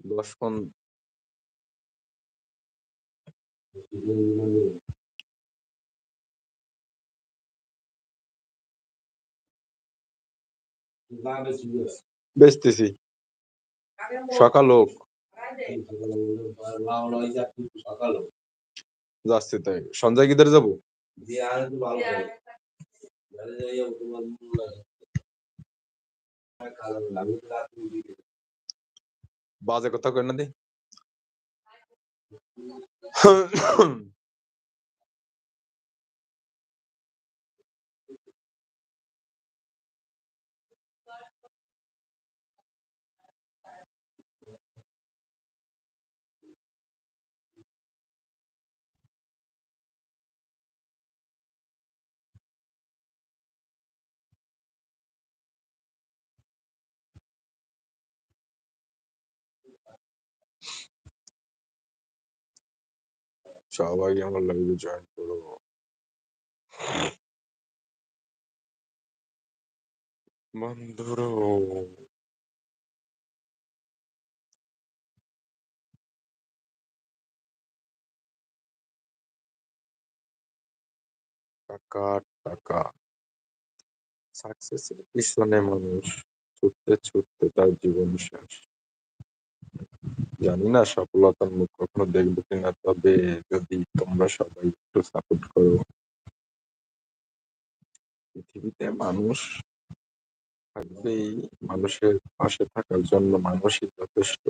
দশ কোন বেচতেছি সকাল হোক যাচ্ছে তাই সঞ্জয় কিধার যাবো বাজে কথা কই না দি সবাই আমার লাইভে জয়েন করো বন্ধুরো টাকা টাকা সাকসেসের পিছনে মানুষ ছুটতে ছুটতে তার জীবন শেষ জানি না সফলতার মুখ কখনো দেখবো কিনা তবে যদি তোমরা সবাই একটু সাপোর্ট করো পৃথিবীতে মানুষ থাকবেই মানুষের পাশে থাকার জন্য মানুষই যথেষ্ট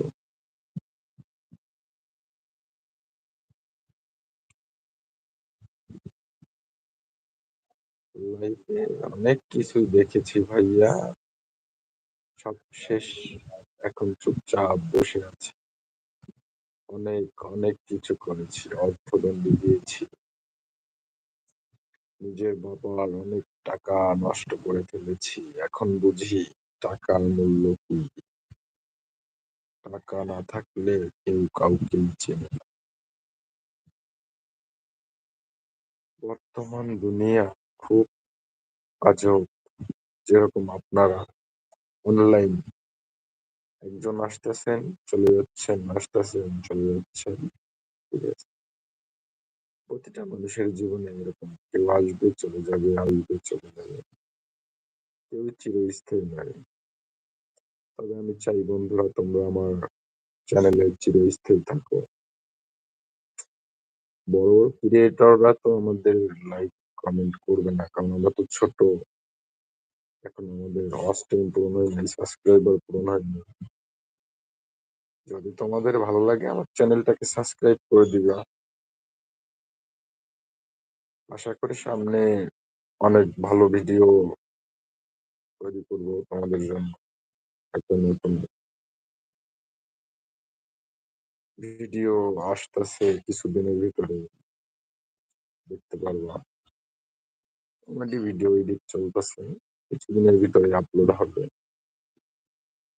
লাইফে অনেক কিছুই দেখেছি ভাইয়া সব শেষ এখন চুপচাপ বসে আছি অনেক অনেক কিছু করেছি অর্থদণ্ড দিয়েছি নিজের বাবার অনেক টাকা নষ্ট করে ফেলেছি এখন বুঝি টাকার মূল্য কি টাকা না থাকলে কেউ কাউকে চেনে না। বর্তমান দুনিয়া খুব আজব যেরকম আপনারা অনলাইন একজন আসতেছেন চলে যাচ্ছেন আসতেছেন চলে যাচ্ছেন ঠিক আছে প্রতিটা মানুষের জীবনে এরকম কেউ আসবে চলে যাবে আসবে চলে যাবে কেউ চিরস্থায়ী নয় তবে আমি চাই বন্ধুরা তোমরা আমার চ্যানেলে চিরস্থায়ী থাকো বড় বড় ক্রিয়েটররা তো আমাদের লাইক কমেন্ট করবে না কারণ আমরা তো ছোট এখন আমাদের ওয়াচ টাইম পূরণ হয়নি সাবস্ক্রাইবার পূরণ হয়নি যদি তোমাদের ভালো লাগে আমার চ্যানেলটাকে সাবস্ক্রাইব করে দিবা আশা করি সামনে অনেক ভালো ভিডিও তৈরি করবো তোমাদের জন্য একটা নতুন ভিডিও আসতেছে কিছুদিনের ভিতরে দেখতে পারবা কমেডি ভিডিও এডিট চলতেছে কিছুদিনের ভিতরে আপলোড হবে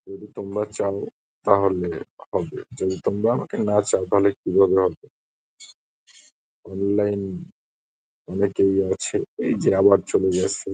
যদি তোমরা চাও তাহলে হবে যদি তোমরা আমাকে না চাও তাহলে কিভাবে হবে অনলাইন অনেকেই আছে এই যে আবার চলে গেছে